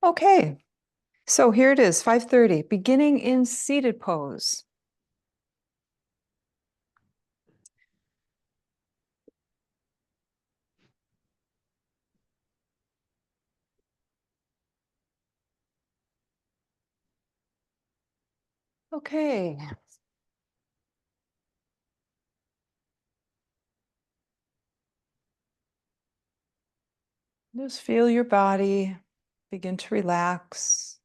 Okay, so here it is, 5:30, beginning in seated pose. Okay. Just feel your body begin to relax,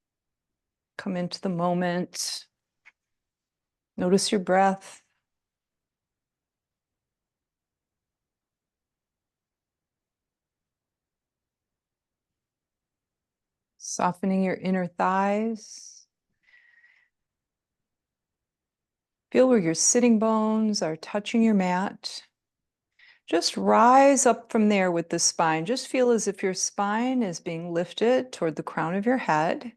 come into the moment. Notice your breath. Softening your inner thighs. Feel where your sitting bones are touching your mat. Just rise up from there with the spine. Just feel as if your spine is being lifted toward the crown of your head.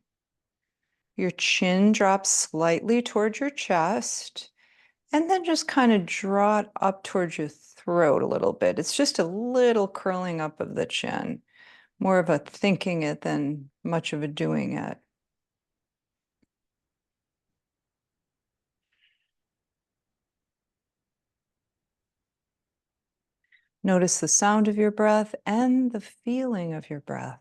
Your chin drops slightly towards your chest, and then just kind of draw it up towards your throat a little bit. It's just a little curling up of the chin, more of a thinking it than much of a doing it. Notice the sound of your breath and the feeling of your breath.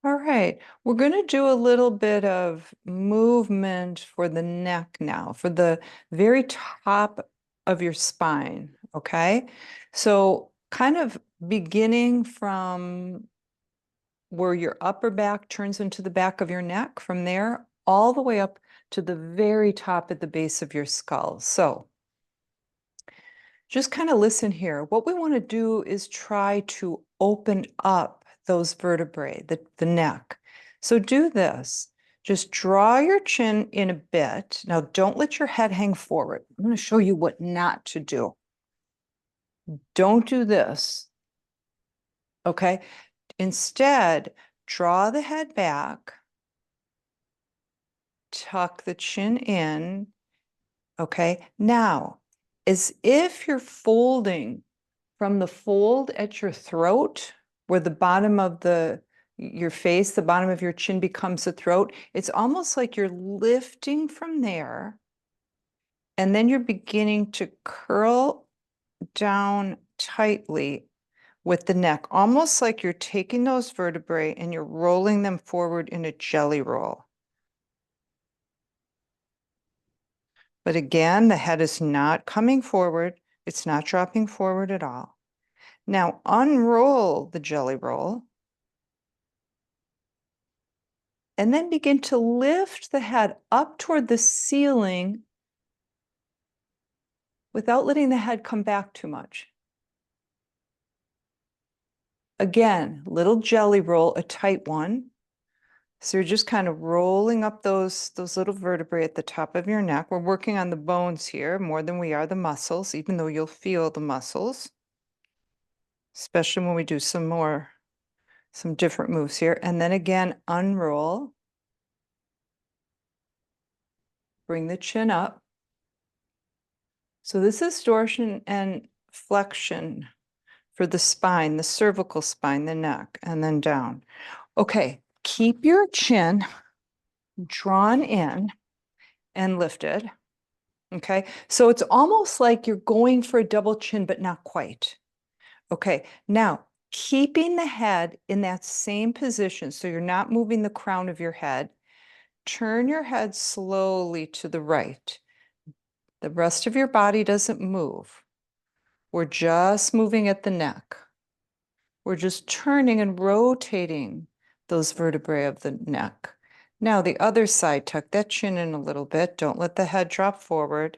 All right, we're going to do a little bit of movement for the neck now, for the very top of your spine, okay? So kind of beginning from where your upper back turns into the back of your neck, from there all the way up to the very top at the base of your skull. So just kind of listen here. What we want to do is try to open up those vertebrae, the neck. So do this. Just draw your chin in a bit. Now, don't let your head hang forward. I'm going to show you what not to do. Don't do this. Okay? Instead, draw the head back, tuck the chin in. Okay? Now, as if you're folding from the fold at your throat, where the bottom of your face, the bottom of your chin becomes the throat, it's almost like you're lifting from there, and then you're beginning to curl down tightly with the neck, almost like you're taking those vertebrae and you're rolling them forward in a jelly roll. But again, the head is not coming forward. It's not dropping forward at all. Now unroll the jelly roll and then begin to lift the head up toward the ceiling without letting the head come back too much. Again, little jelly roll, a tight one. So you're just kind of rolling up those little vertebrae at the top of your neck. We're working on the bones here more than we are the muscles, even though you'll feel the muscles, especially when we do some different moves here. And then again, unroll. Bring the chin up. So this is torsion and flexion for the spine, the cervical spine, the neck, and then down. Okay, keep your chin drawn in and lifted. Okay, so it's almost like you're going for a double chin, but not quite. Okay, now keeping the head in that same position, so you're not moving the crown of your head, turn your head slowly to the right. The rest of your body doesn't move. We're just moving at the neck. We're just turning and rotating those vertebrae of the neck. Now the other side, tuck that chin in a little bit. Don't let the head drop forward.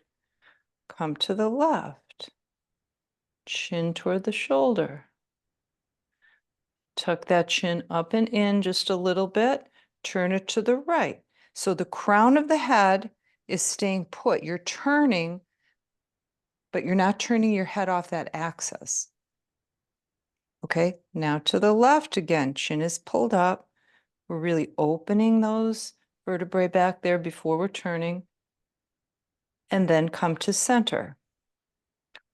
Come to the left. Chin toward the shoulder. Tuck that chin up and in just a little bit. Turn it to the right. So the crown of the head is staying put. You're turning, but you're not turning your head off that axis. Okay, now to the left again. Chin is pulled up. We're really opening those vertebrae back there before we're turning. and then come to center.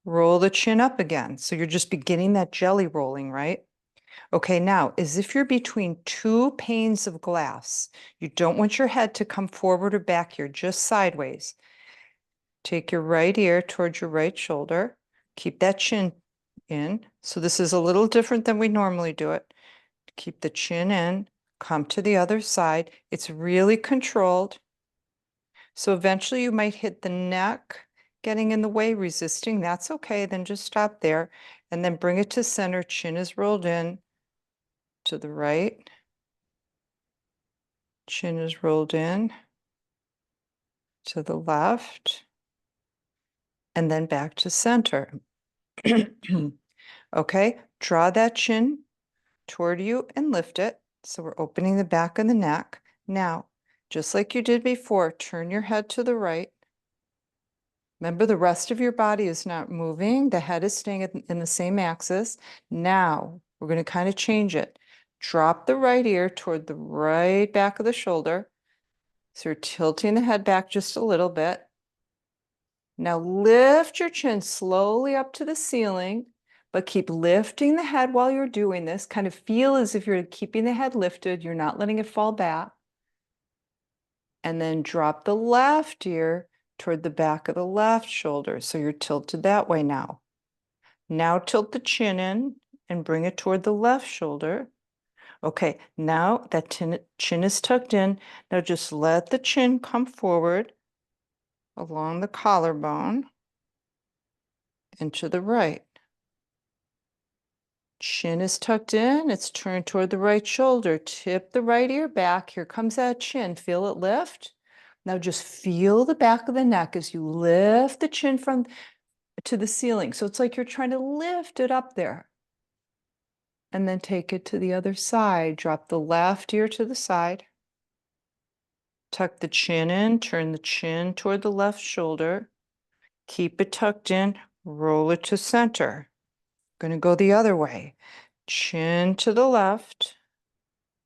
Roll the chin up again. So you're just beginning that jelly rolling, right? Okay, now, as if you're between two panes of glass, you don't want your head to come forward or back here, just sideways. Take your right ear towards your right shoulder. Keep that chin in. So this is a little different than we normally do it. Keep the chin in, come to the other side. It's really controlled. So eventually you might hit the neck, getting in the way, resisting. That's okay. Then just stop there and then bring it to center. Chin is rolled in to the right. Chin is rolled in to the left and then back to center. Okay, draw that chin toward you and lift it. So we're opening the back of the neck. Now, just like you did before, turn your head to the right. Remember, the rest of your body is not moving. The head is staying in the same axis. Now, we're going to kind of change it. Drop the right ear toward the right back of the shoulder. So you're tilting the head back just a little bit. Now lift your chin slowly up to the ceiling, but keep lifting the head while you're doing this. Kind of feel as if you're keeping the head lifted. You're not letting it fall back. And then drop the left ear toward the back of the left shoulder. So you're tilted that way now. Now tilt the chin in and bring it toward the left shoulder. Okay, now that chin is tucked in. Now just let the chin come forward along the collarbone and to the right. Chin is tucked in, it's turned toward the right shoulder. Tip the right ear back. Here comes that chin. Feel it lift. Now just feel the back of the neck as you lift the chin from to the ceiling. So it's like you're trying to lift it up there. And then take it to the other side. Drop the left ear to the side. Tuck the chin in, turn the chin toward the left shoulder. Keep it tucked in, roll it to center. Going to go the other way. Chin to the left,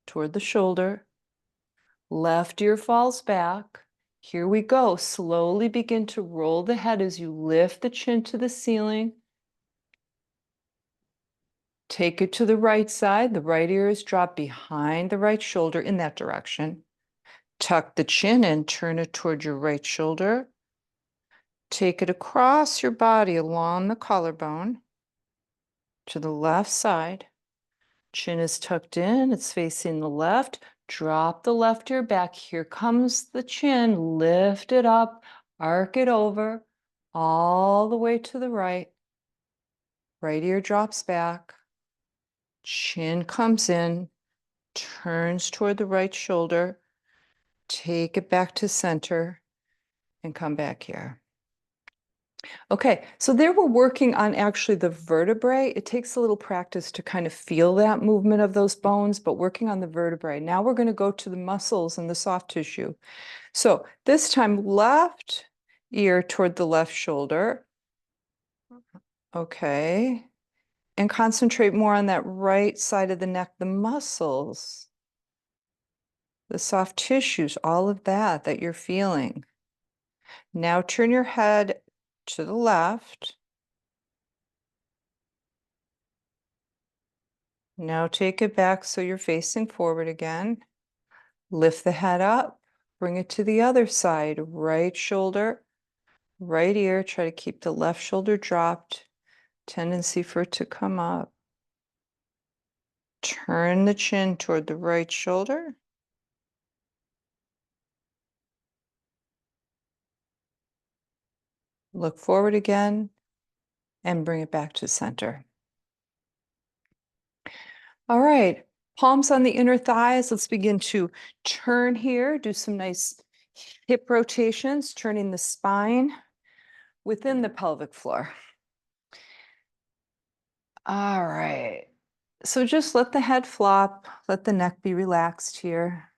toward the shoulder. Left ear falls back. Here we go. Slowly begin to roll the head as you lift the chin to the ceiling. Take it to the right side. The right ear is dropped behind the right shoulder in that direction. Tuck the chin in, turn it toward your right shoulder. Take it across your body along the collarbone to the left side. Chin is tucked in, it's facing the left. Drop the left ear back. Here comes the chin. Lift it up, arc it over, all the way to the right. Right ear drops back. Chin comes in, turns toward the right shoulder. Take it back to center and come back here. Okay, so there we're working on actually the vertebrae. It takes a little practice to kind of feel that movement of those bones, but working on the vertebrae. Now we're going to go to the muscles and the soft tissue. So this time, left ear toward the left shoulder. Okay, and concentrate more on that right side of the neck, the muscles, the soft tissues, all of that you're feeling. Now turn your head to the left. Now take it back so you're facing forward again. Lift the head up, bring it to the other side, right shoulder, right ear. Try to keep the left shoulder dropped, tendency for it to come up. Turn the chin toward the right shoulder. Look forward again and bring it back to center. All right, palms on the inner thighs. Let's begin to turn here. Do some nice hip rotations, turning the spine within the pelvic floor. All right. So just let the head flop, let the neck be relaxed here.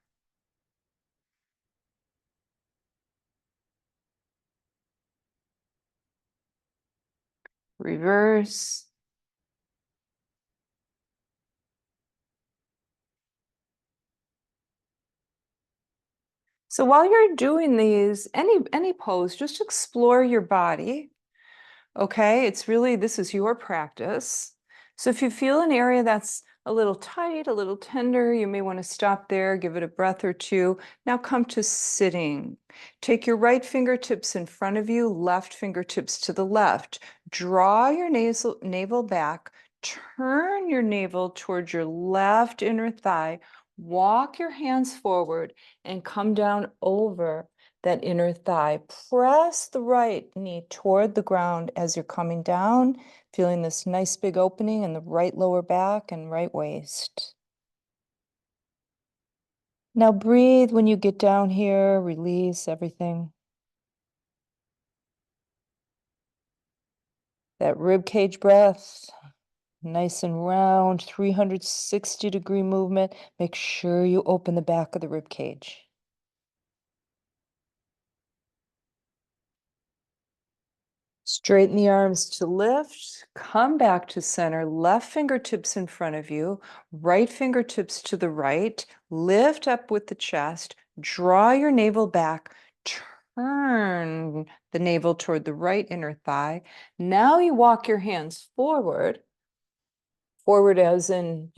Reverse. So while you're doing these, any pose, just explore your body. Okay, it's really, this is your practice. So if you feel an area that's a little tight, a little tender, you may want to stop there, give it a breath or two. Now come to sitting. Take your right fingertips in front of you, left fingertips to the left. Draw your navel back, turn your navel towards your left inner thigh, walk your hands forward and come down over that inner thigh. Press the right knee toward the ground as you're coming down, feeling this nice big opening in the right lower back and right waist. Now breathe when you get down here, release everything. That rib cage breath, nice and round, 360-degree movement. Make sure you open the back of the rib cage. Straighten the arms to lift, come back to center, left fingertips in front of you, right fingertips to the right, lift up with the chest, draw your navel back, turn the navel toward the right inner thigh. Now you walk your hands forward as in,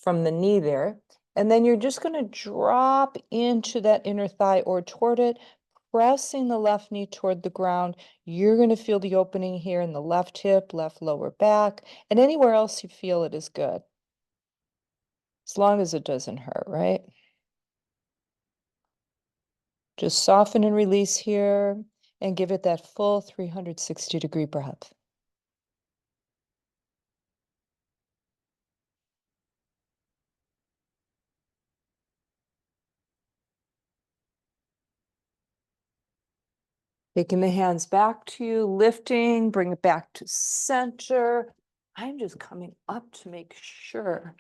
from the knee there. And then you're just going to drop into that inner thigh or toward it, pressing the left knee toward the ground. You're going to feel the opening here in the left hip, left lower back, and anywhere else you feel it is good. As long as it doesn't hurt, right? Just soften and release here and give it that full 360-degree breath. Taking the hands back to you, lifting, bring it back to center. I'm just coming up to make sure.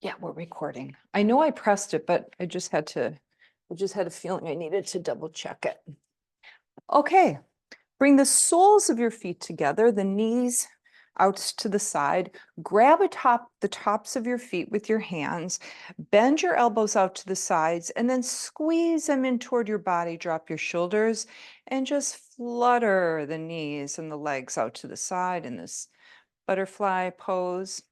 Yeah, we're recording. I know I pressed it, but I just had a feeling I needed to double check it. Okay, bring the soles of your feet together, the knees out to the side. Grab the tops of your feet with your hands. Bend your elbows out to the sides and then squeeze them in toward your body. Drop your shoulders and just flutter the knees and the legs out to the side in this butterfly pose.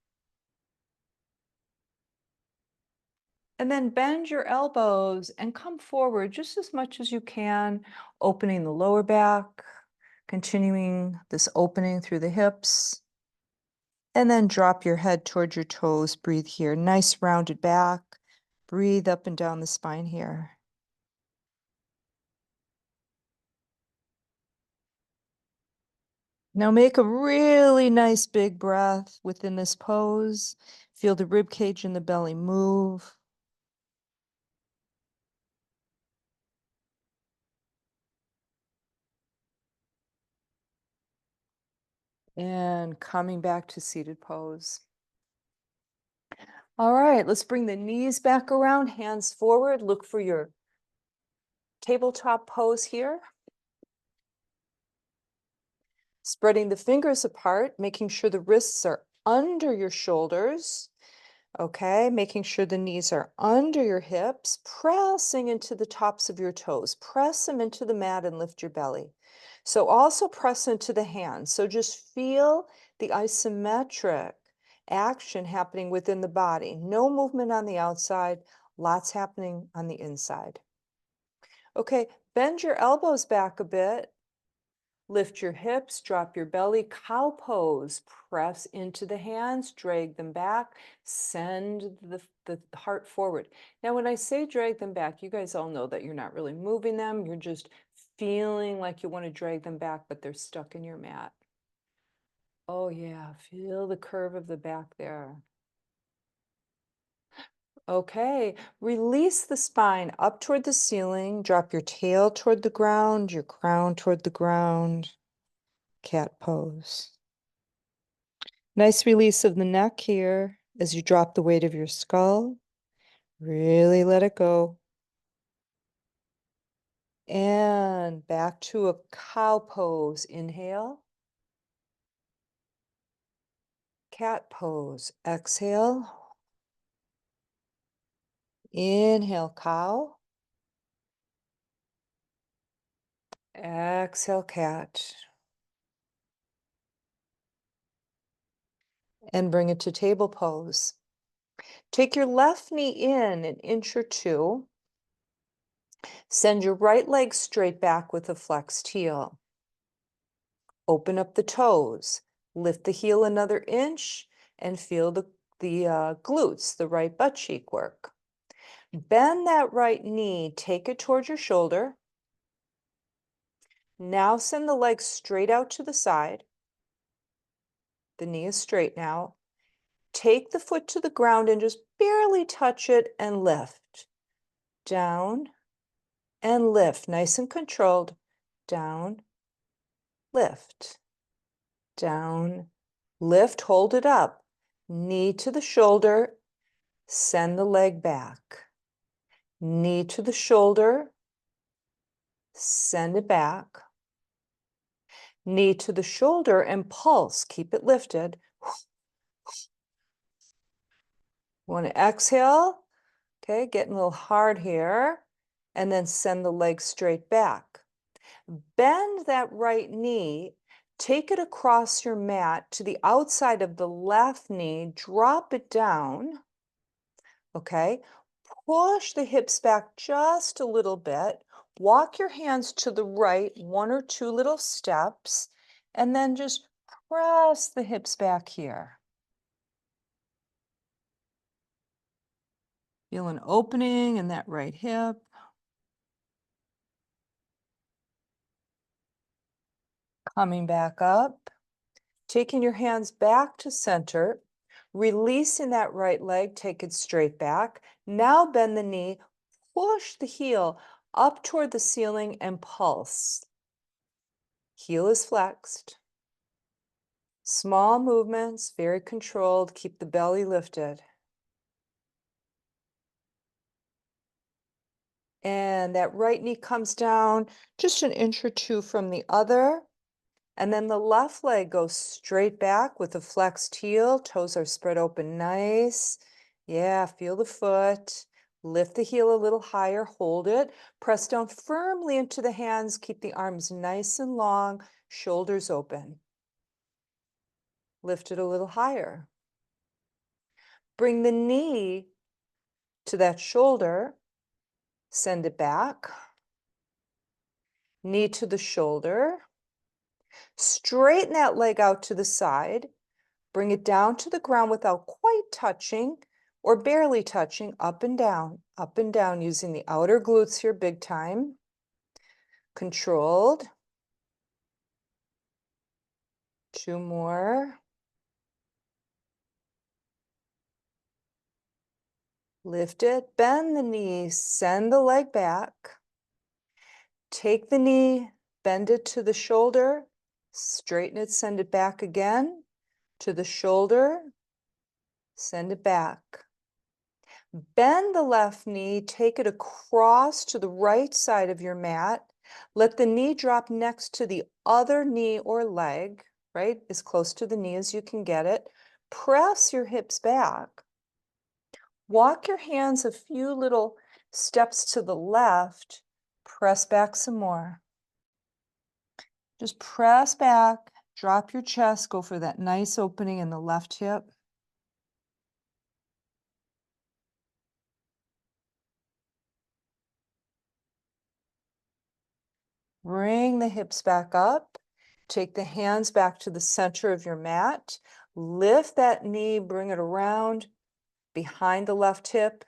And then bend your elbows and come forward just as much as you can, opening the lower back, continuing this opening through the hips. And then drop your head towards your toes. Breathe here. Nice rounded back. Breathe up and down the spine here. Now make a really nice big breath within this pose. Feel the rib cage and the belly move. And coming back to seated pose. All right, let's bring the knees back around, hands forward. Look for your tabletop pose here. Spreading the fingers apart, making sure the wrists are under your shoulders. Okay, making sure the knees are under your hips, pressing into the tops of your toes. Press them into the mat and lift your belly. So also press into the hands. So just feel the isometric action happening within the body. No movement on the outside, lots happening on the inside. Okay, bend your elbows back a bit. Lift your hips, drop your belly, cow pose. Press into the hands, drag them back, send the heart forward. Now, when I say drag them back, you guys all know that you're not really moving them. You're just feeling like you want to drag them back, but they're stuck in your mat. Oh yeah, feel the curve of the back there. Okay, release the spine up toward the ceiling. Drop your tail toward the ground, your crown toward the ground. Cat pose. Nice release of the neck here as you drop the weight of your skull. Really let it go. And back to a cow pose. Inhale. Cat pose. Exhale. Inhale, cow. Exhale, cat. And bring it to table pose. Take your left knee in an inch or two. Send your right leg straight back with a flexed heel. Open up the toes. Lift the heel another inch and feel the glutes, the right butt cheek work. Bend that right knee, take it towards your shoulder. Now send the leg straight out to the side. The knee is straight now. Take the foot to the ground and just barely touch it and lift. Down and lift, nice and controlled. Down, lift. Down, lift, hold it up. Knee to the shoulder, send the leg back. Knee to the shoulder, send it back. Knee to the shoulder and pulse, keep it lifted. Want to exhale, okay, getting a little hard here, and then send the leg straight back. Bend that right knee, take it across your mat to the outside of the left knee, drop it down, okay? Push the hips back just a little bit. Walk your hands to the right, one or two little steps, and then just press the hips back here. Feel an opening in that right hip. Coming back up, taking your hands back to center, releasing that right leg, take it straight back. Now bend the knee, push the heel up toward the ceiling and pulse. Heel is flexed. Small movements, very controlled, keep the belly lifted. And that right knee comes down just an inch or two from the other. And then the left leg goes straight back with a flexed heel. Toes are spread open nice. Yeah, feel the foot. Lift the heel a little higher, hold it. Press down firmly into the hands. Keep the arms nice and long, shoulders open. Lift it a little higher. Bring the knee to that shoulder. Send it back. Knee to the shoulder. Straighten that leg out to the side. Bring it down to the ground without quite touching or barely touching, up and down, using the outer glutes here big time. Controlled. Two more. Lift it, bend the knee, send the leg back. Take the knee, bend it to the shoulder, straighten it, send it back again to the shoulder, send it back. Bend the left knee, take it across to the right side of your mat. Let the knee drop next to the other knee or leg, right? As close to the knee as you can get it. Press your hips back. Walk your hands a few little steps to the left. Press back some more. Just press back, drop your chest, go for that nice opening in the left hip. Bring the hips back up. Take the hands back to the center of your mat. Lift that knee, bring it around behind the left hip.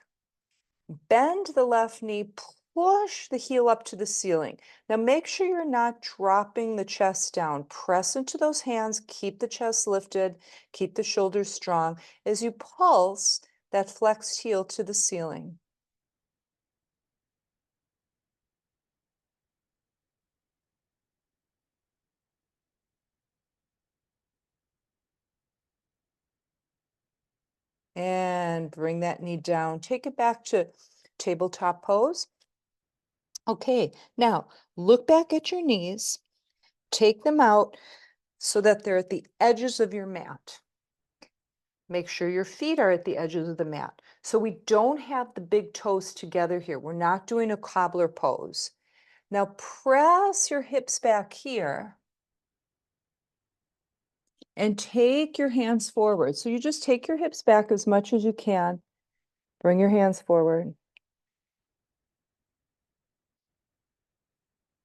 Bend the left knee, push the heel up to the ceiling. Now make sure you're not dropping the chest down. Press into those hands, keep the chest lifted, keep the shoulders strong as you pulse that flexed heel to the ceiling. And bring that knee down. Take it back to tabletop pose. Okay, now look back at your knees. Take them out so that they're at the edges of your mat. Make sure your feet are at the edges of the mat. So we don't have the big toes together here. We're not doing a cobbler pose. Now press your hips back here and take your hands forward. So you just take your hips back as much as you can. Bring your hands forward.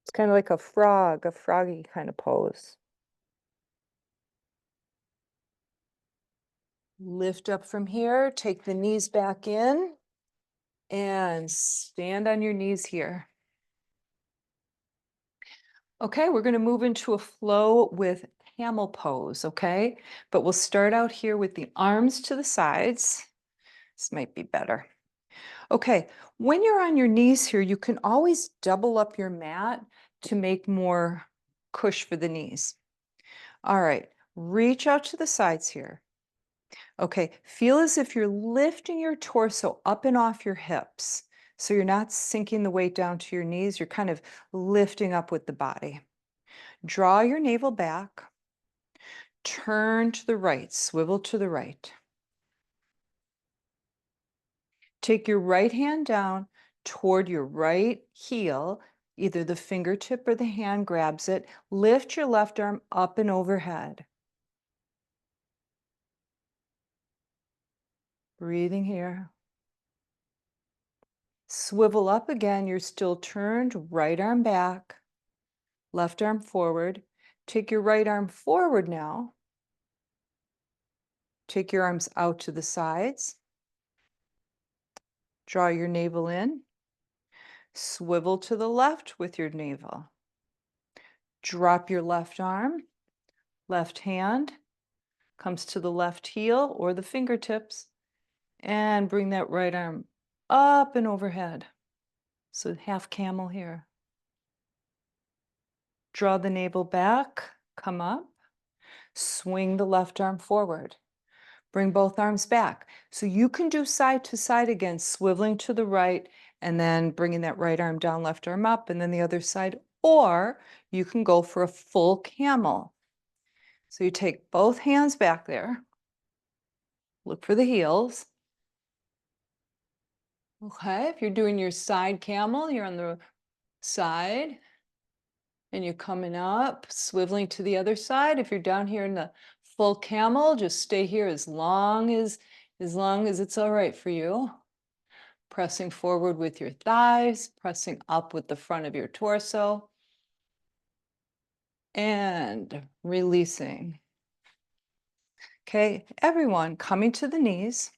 It's kind of like a frog, a froggy kind of pose. Lift up from here, take the knees back in, and stand on your knees here. Okay, we're going to move into a flow with camel pose, okay? But we'll start out here with the arms to the sides. This might be better. Okay, when you're on your knees here, you can always double up your mat to make more cush for the knees. All right, reach out to the sides here. Okay, feel as if you're lifting your torso up and off your hips. So you're not sinking the weight down to your knees, you're kind of lifting up with the body. Draw your navel back, turn to the right, swivel to the right. Take your right hand down toward your right heel, either the fingertip or the hand grabs it. Lift your left arm up and overhead. Breathing here. Swivel up again. You're still turned. Right arm back. Left arm forward. Take your right arm forward now. Take your arms out to the sides. Draw your navel in. Swivel to the left with your navel. Drop your left arm. Left hand comes to the left heel or the fingertips. And bring that right arm up and overhead. So half camel here. Draw the navel back, come up, swing the left arm forward. Bring both arms back. So you can do side to side again, swiveling to the right and then bringing that right arm down, left arm up, and then the other side. Or you can go for a full camel. So you take both hands back there, look for the heels. Okay, if you're doing your side camel, you're on the side. And you're coming up, swiveling to the other side. If you're down here in the full camel, just stay here as long as it's all right for you. Pressing forward with your thighs, pressing up with the front of your torso, and releasing. Okay, everyone coming to the knees.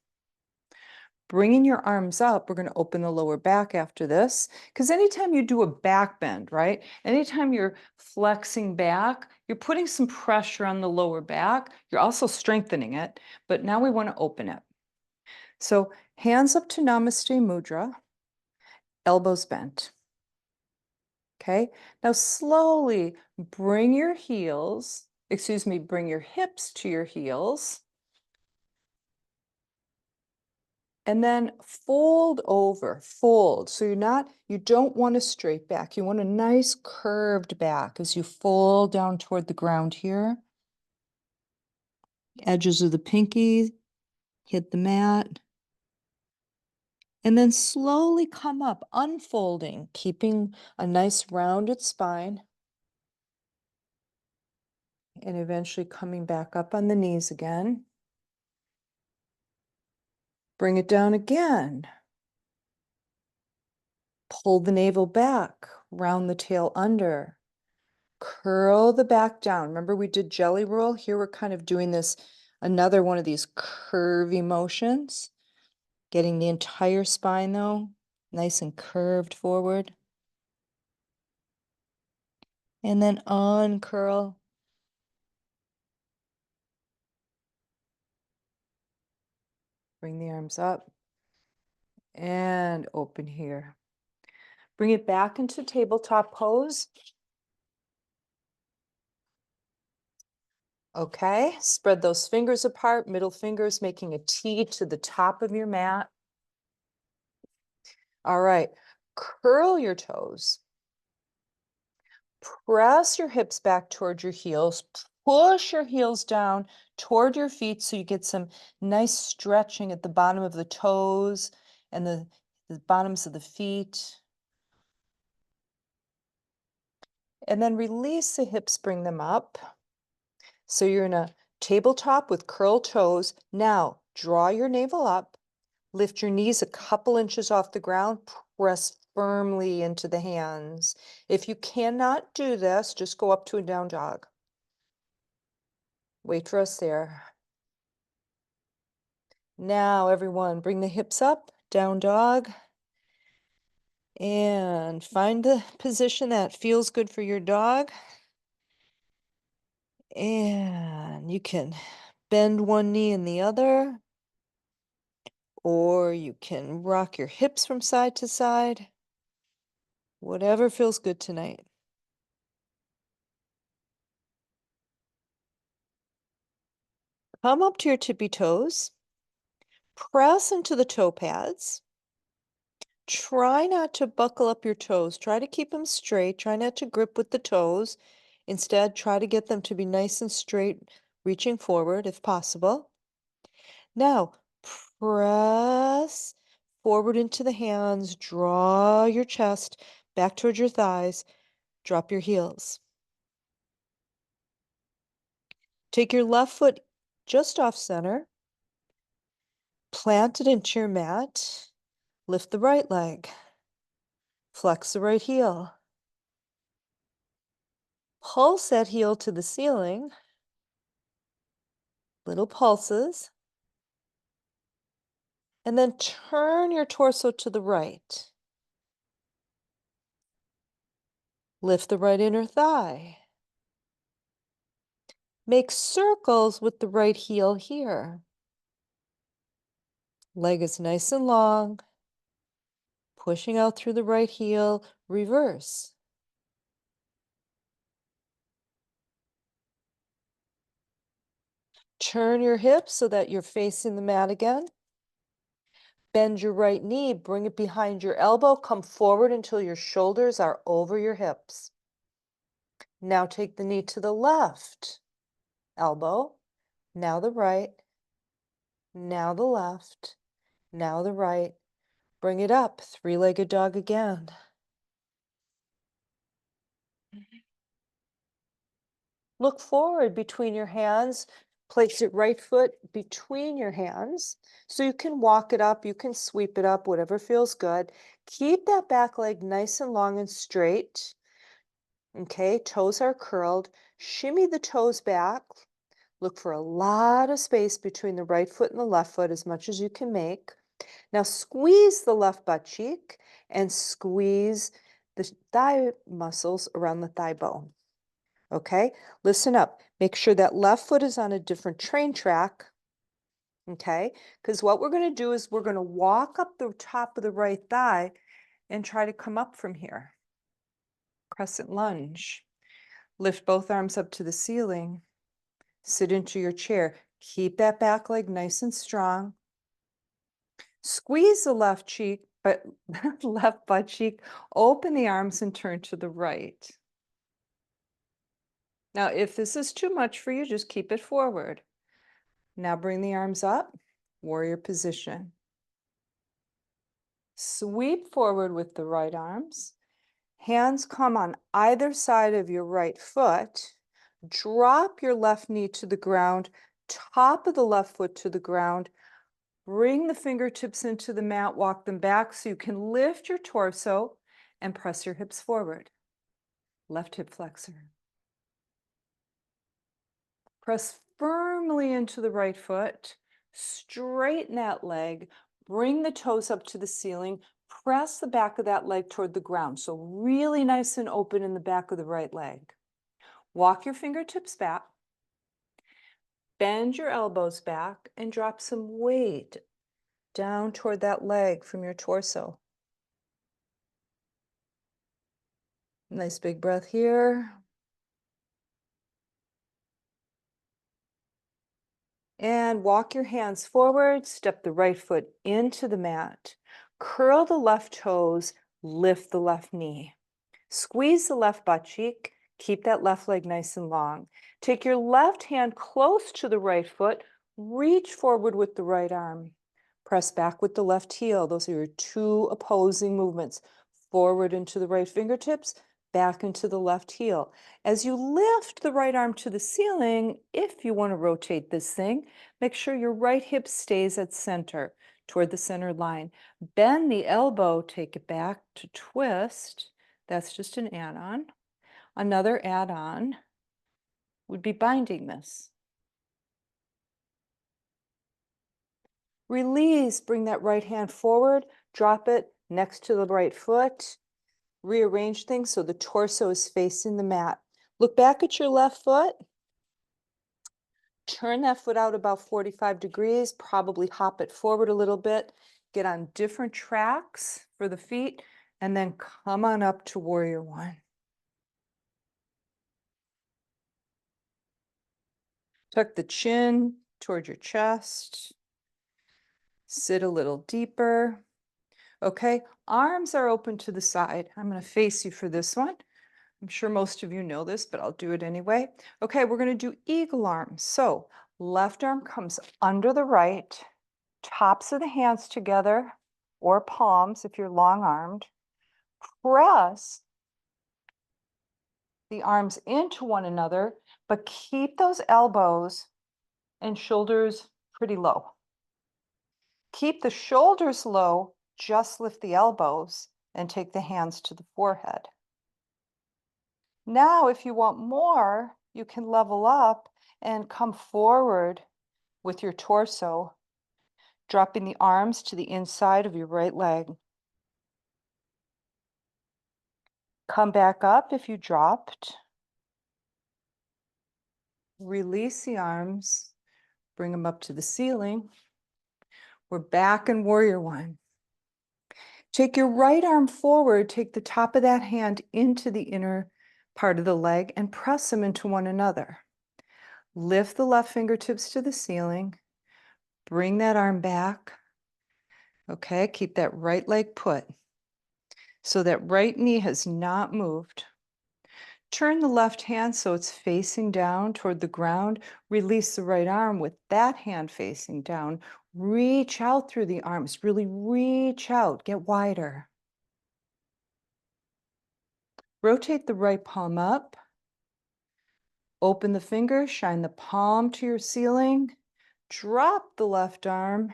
Bringing your arms up, we're going to open the lower back after this. Because anytime you do a back bend, right? Anytime you're flexing back, you're putting some pressure on the lower back. You're also strengthening it. But now we want to open it. So hands up to Namaste Mudra, elbows bent. Okay, now slowly bring your hips to your heels. And then fold over, fold. So you don't want a straight back. You want a nice curved back as you fold down toward the ground here. Edges of the pinky hit the mat. And then slowly come up, unfolding, keeping a nice rounded spine. And eventually coming back up on the knees again. Bring it down again. Pull the navel back, round the tail under. Curl the back down. Remember we did jelly roll? Here we're kind of doing this, another one of these curvy motions. Getting the entire spine though, nice and curved forward. And then uncurl. Bring the arms up and open here. Bring it back into tabletop pose. Okay, spread those fingers apart, middle fingers making a T to the top of your mat. All right, curl your toes. Press your hips back toward your heels. Push your heels down toward your feet so you get some nice stretching at the bottom of the toes and the bottoms of the feet. And then release the hips, bring them up. So you're in a tabletop with curled toes. Now draw your navel up, lift your knees a couple inches off the ground, press firmly into the hands. If you cannot do this, just go up to a down dog. Wait for us there. Now, everyone, bring the hips up, down dog, and find the position that feels good for your dog. And you can bend one knee and the other, or you can rock your hips from side to side. Whatever feels good tonight. Come up to your tippy toes. Press into the toe pads. Try not to buckle up your toes. Try to keep them straight. Try not to grip with the toes. Instead, try to get them to be nice and straight, reaching forward if possible. Now, press forward into the hands. Draw your chest back towards your thighs. Drop your heels. Take your left foot just off center. Plant it into your mat. Lift the right leg. Flex the right heel. Pulse that heel to the ceiling. Little pulses. And then turn your torso to the right. Lift the right inner thigh. Make circles with the right heel here. Leg is nice and long. Pushing out through the right heel, reverse. Turn your hips so that you're facing the mat again. Bend your right knee, bring it behind your elbow, come forward until your shoulders are over your hips. Now take the knee to the left elbow, now the right, now the left, now the right. Bring it up, three-legged dog again. Look forward between your hands. Place your right foot between your hands so you can walk it up, you can sweep it up, whatever feels good. Keep that back leg nice and long and straight. Okay, toes are curled. Shimmy the toes back. Look for a lot of space between the right foot and the left foot, as much as you can make. Now squeeze the left butt cheek and squeeze the thigh muscles around the thigh bone. Okay, listen up. Make sure that left foot is on a different train track. Okay, because what we're going to do is we're going to walk up the top of the right thigh and try to come up from here. Crescent lunge. Lift both arms up to the ceiling. Sit into your chair. Keep that back leg nice and strong. Squeeze the left cheek, but left butt cheek. Open the arms and turn to the right. Now, if this is too much for you, just keep it forward. Now bring the arms up, warrior position. Sweep forward with the right arms. Hands come on either side of your right foot. Drop your left knee to the ground, top of the left foot to the ground. Bring the fingertips into the mat, walk them back so you can lift your torso and press your hips forward. Left hip flexor. Press firmly into the right foot, straighten that leg, bring the toes up to the ceiling, press the back of that leg toward the ground. So really nice and open in the back of the right leg. Walk your fingertips back, bend your elbows back, and drop some weight down toward that leg from your torso. Nice big breath here. And walk your hands forward, step the right foot into the mat. Curl the left toes, lift the left knee. Squeeze the left butt cheek, keep that left leg nice and long. Take your left hand close to the right foot, reach forward with the right arm. Press back with the left heel. Those are your two opposing movements. Forward into the right fingertips, back into the left heel. As you lift the right arm to the ceiling, if you want to rotate this thing, make sure your right hip stays at center, toward the center line. Bend the elbow, take it back to twist. That's just an add-on. Another add-on would be binding this. Release, bring that right hand forward, drop it next to the right foot. Rearrange things so the torso is facing the mat. Look back at your left foot. Turn that foot out about 45 degrees, probably hop it forward a little bit. Get on different tracks for the feet, and then come on up to warrior one. Tuck the chin toward your chest. Sit a little deeper. Okay, arms are open to the side. I'm going to face you for this one. I'm sure most of you know this, but I'll do it anyway. Okay, we're going to do eagle arms. So left arm comes under the right, tops of the hands together, or palms if you're long-armed. Press the arms into one another, but keep those elbows and shoulders pretty low. Keep the shoulders low, just lift the elbows and take the hands to the forehead. Now, if you want more, you can level up and come forward with your torso, dropping the arms to the inside of your right leg. Come back up if you dropped. Release the arms, bring them up to the ceiling. We're back in warrior one. Take your right arm forward, take the top of that hand into the inner part of the leg and press them into one another. Lift the left fingertips to the ceiling. Bring that arm back. Okay, keep that right leg put. So that right knee has not moved. Turn the left hand so it's facing down toward the ground. Release the right arm with that hand facing down. Reach out through the arms. Really reach out. Get wider. Rotate the right palm up. Open the fingers. Shine the palm to your ceiling. Drop the left arm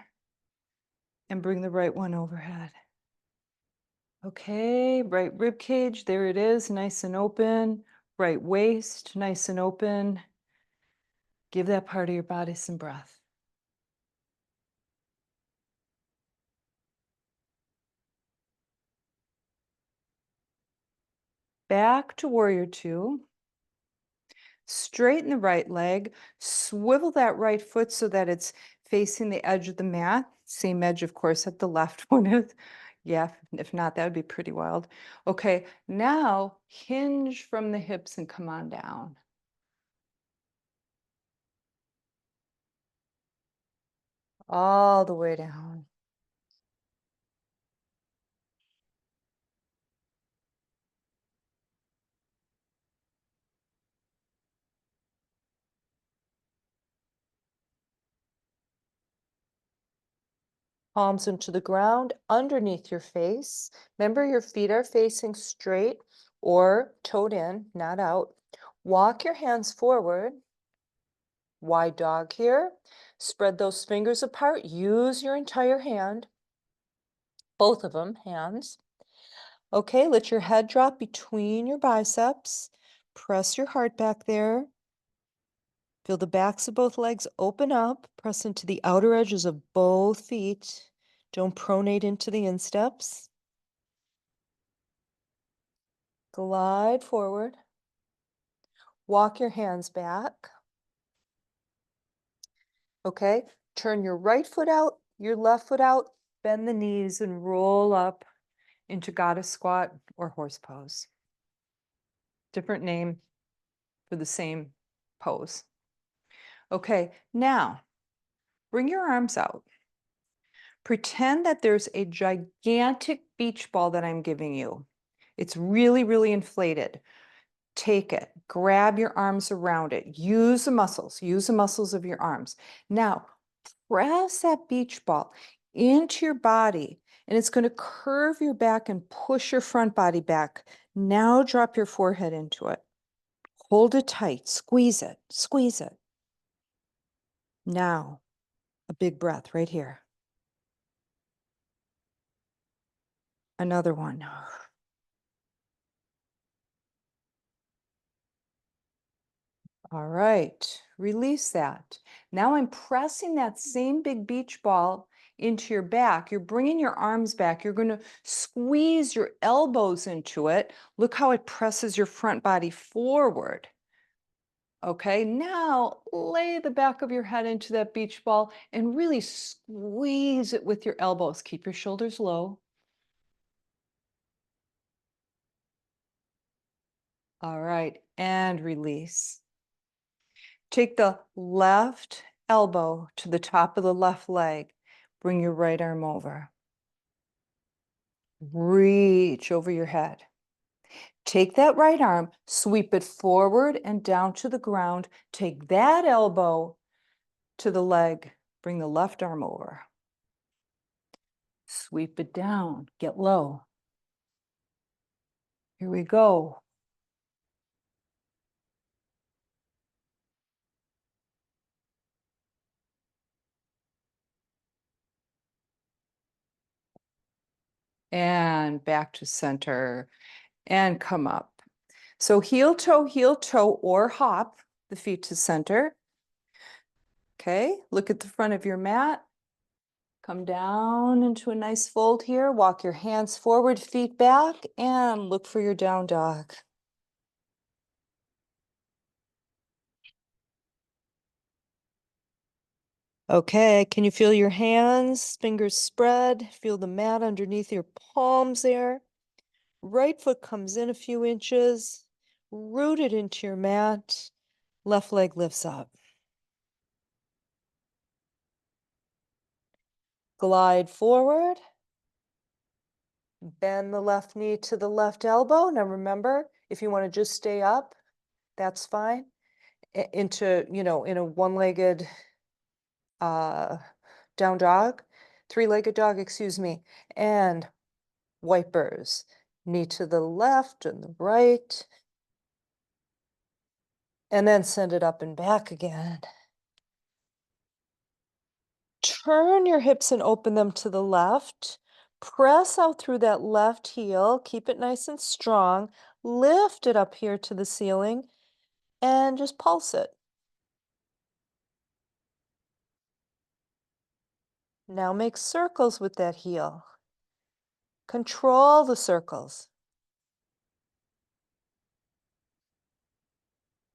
and bring the right one overhead. Okay, right rib cage, there it is, nice and open. Right waist, nice and open. Give that part of your body some breath. Back to warrior two. Straighten the right leg. Swivel that right foot so that it's facing the edge of the mat. Same edge, of course, that the left one is. Yeah, if not, that would be pretty wild. Okay, now hinge from the hips and come on down. All the way down. Palms into the ground underneath your face. Remember, your feet are facing straight or toed in, not out. Walk your hands forward. Wide dog here. Spread those fingers apart. Use your entire hand, both of them, hands. Okay, let your head drop between your biceps. Press your heart back there. Feel the backs of both legs open up. Press into the outer edges of both feet. Don't pronate into the insteps. Glide forward. Walk your hands back. Okay, turn your right foot out, your left foot out, bend the knees and roll up into goddess squat or horse pose. Different name for the same pose. Okay, now bring your arms out. Pretend that there's a gigantic beach ball that I'm giving you. It's really, really inflated. Take it, grab your arms around it. Use the muscles of your arms. Now, press that beach ball into your body, and it's going to curve your back and push your front body back Now drop your forehead into it. Hold it tight, squeeze it, squeeze it. Now, a big breath right here. Another one. All right, release that. Now I'm pressing that same big beach ball into your back. You're bringing your arms back. You're going to squeeze your elbows into it. Look how it presses your front body forward. Okay, now lay the back of your head into that beach ball and really squeeze it with your elbows. Keep your shoulders low. All right, and release. Take the left elbow to the top of the left leg. Bring your right arm over. Reach over your head. Take that right arm, sweep it forward and down to the ground. Take that elbow to the leg. Bring the left arm over. Sweep it down. Get low. Here we go. And back to center and come up. So heel toe, or hop the feet to center. Okay, look at the front of your mat. Come down into a nice fold here. Walk your hands forward, feet back, and look for your down dog. Okay, can you feel your hands, fingers spread? Feel the mat underneath your palms there. Right foot comes in a few inches, rooted into your mat. Left leg lifts up. Glide forward. Bend the left knee to the left elbow. Now remember, if you want to just stay up, that's fine. Into, in a one-legged down dog, three-legged dog, excuse me, and wipers. Knee to the left and the right. And then send it up and back again. Turn your hips and open them to the left. Press out through that left heel. Keep it nice and strong. Lift it up here to the ceiling and just pulse it. Now make circles with that heel. Control the circles.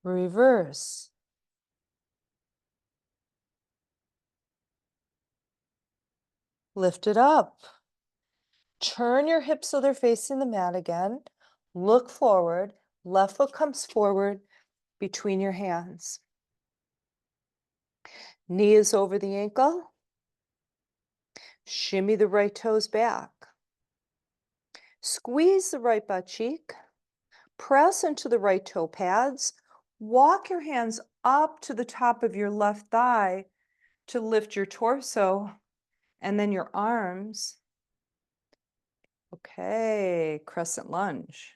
Reverse. Lift it up. Turn your hips so they're facing the mat again. Look forward. Left foot comes forward between your hands. Knee is over the ankle. Shimmy the right toes back. Squeeze the right butt cheek. Press into the right toe pads. Walk your hands up to the top of your left thigh to lift your torso and then your arms. Okay, crescent lunge.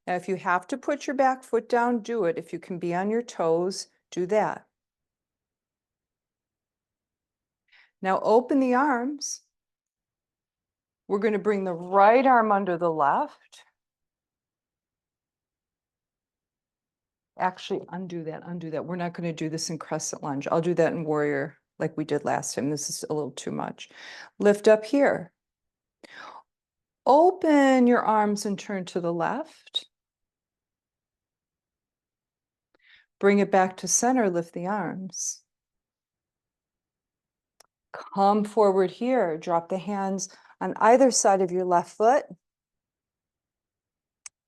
Now, if you have to put your back foot down, do it. If you can be on your toes, do that. Now open the arms. We're going to bring the right arm under the left. Actually, undo that. We're not going to do this in crescent lunge. I'll do that in warrior like we did last time. This is a little too much. Lift up here. Open your arms and turn to the left. Bring it back to center, lift the arms. Come forward here, drop the hands on either side of your left foot.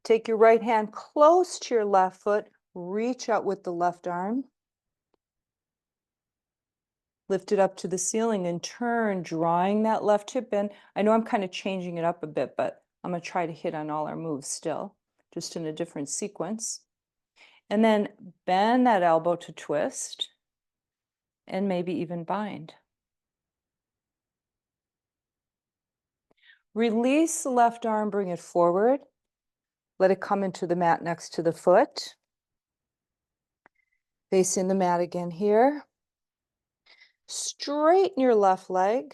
Take your right hand close to your left foot, reach out with the left arm. Lift it up to the ceiling and turn, drawing that left hip in. I know I'm kind of changing it up a bit, but I'm going to try to hit on all our moves still, just in a different sequence. And then bend that elbow to twist and maybe even bind. Release the left arm, bring it forward. Let it come into the mat next to the foot. Facing the mat again here. Straighten your left leg.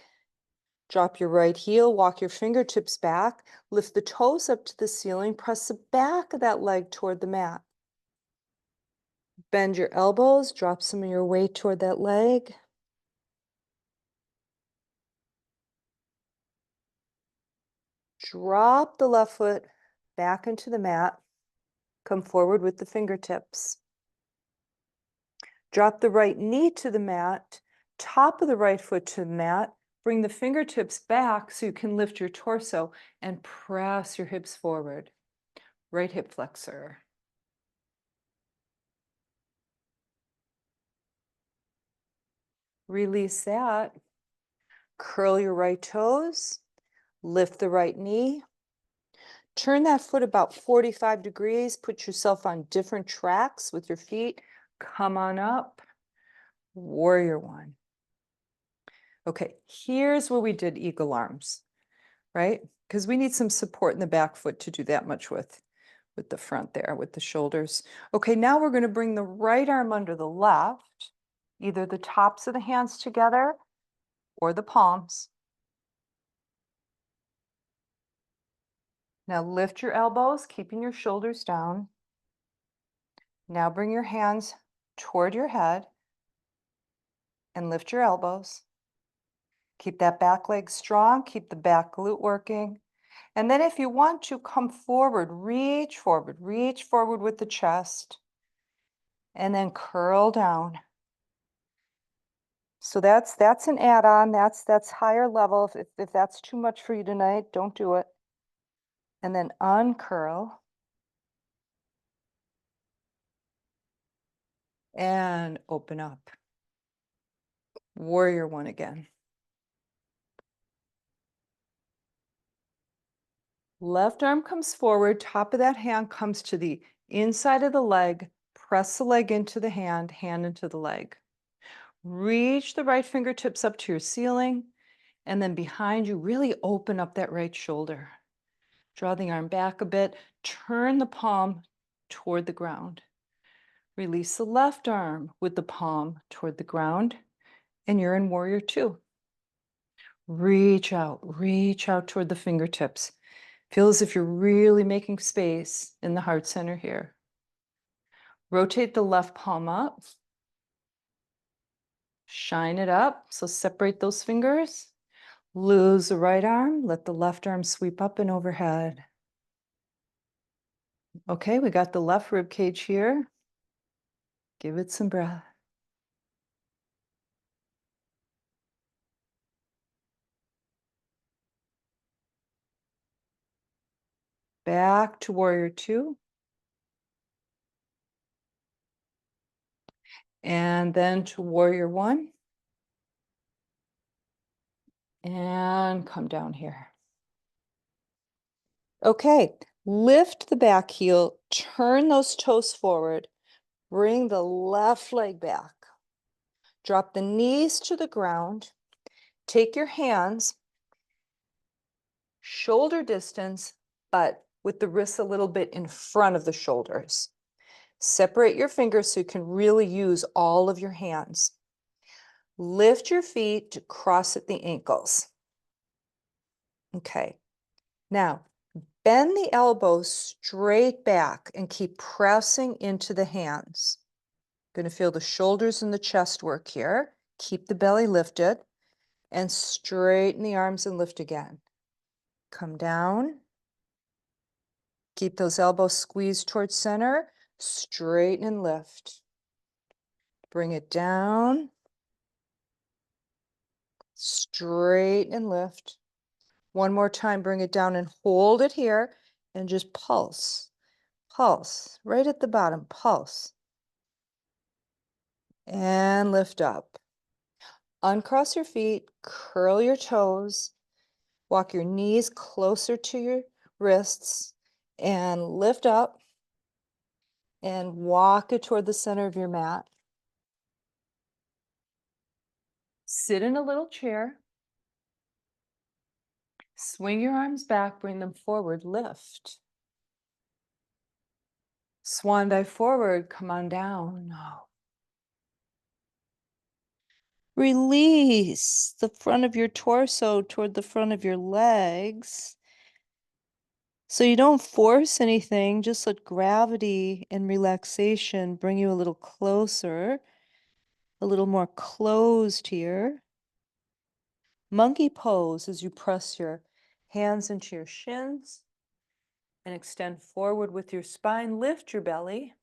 Drop your right heel, walk your fingertips back, lift the toes up to the ceiling, press the back of that leg toward the mat. Bend your elbows, drop some of your weight toward that leg. Drop the left foot back into the mat. Come forward with the fingertips. Drop the right knee to the mat, top of the right foot to the mat. Bring the fingertips back so you can lift your torso and press your hips forward. Right hip flexor. Release that. Curl your right toes. Lift the right knee. Turn that foot about 45 degrees. Put yourself on different tracks with your feet. Come on up. Warrior one. Okay, here's where we did eagle arms, right? Because we need some support in the back foot to do that much with the front there, with the shoulders. Okay, now we're going to bring the right arm under the left, either the tops of the hands together or the palms. Now lift your elbows, keeping your shoulders down. Now bring your hands toward your head and lift your elbows. Keep that back leg strong, keep the back glute working. And then if you want to come forward, reach forward with the chest, and then curl down. So that's an add-on, that's higher level. If that's too much for you tonight, don't do it. And then uncurl. And open up. Warrior one again. Left arm comes forward, top of that hand comes to the inside of the leg. Press the leg into the hand into the leg. Reach the right fingertips up to your ceiling, and then behind you, really open up that right shoulder. Draw the arm back a bit, turn the palm toward the ground. Release the left arm with the palm toward the ground, and you're in warrior two. Reach out toward the fingertips. Feel as if you're really making space in the heart center here. Rotate the left palm up. Shine it up, so separate those fingers. Lose the right arm, let the left arm sweep up and overhead. Okay, we got the left rib cage here. Give it some breath. Back to warrior two. And then to warrior one. And come down here. Okay, lift the back heel, turn those toes forward, bring the left leg back. Drop the knees to the ground. Take your hands, shoulder distance, but with the wrists a little bit in front of the shoulders. Separate your fingers so you can really use all of your hands. Lift your feet to cross at the ankles. Okay, now bend the elbows straight back and keep pressing into the hands. Going to feel the shoulders and the chest work here. Keep the belly lifted and straighten the arms and lift again. Come down. Keep those elbows squeezed towards center. Straighten and lift. Bring it down. Straighten and lift. One more time, bring it down and hold it here and just pulse. Pulse. Right at the bottom, pulse. And lift up. Uncross your feet, curl your toes, walk your knees closer to your wrists, and lift up and walk it toward the center of your mat. Sit in a little chair. Swing your arms back, bring them forward, lift. Swan dive forward, come on down. Release the front of your torso toward the front of your legs. So you don't force anything, just let gravity and relaxation bring you a little closer, a little more closed here. Monkey pose as you press your hands into your shins and extend forward with your spine. Lift your belly.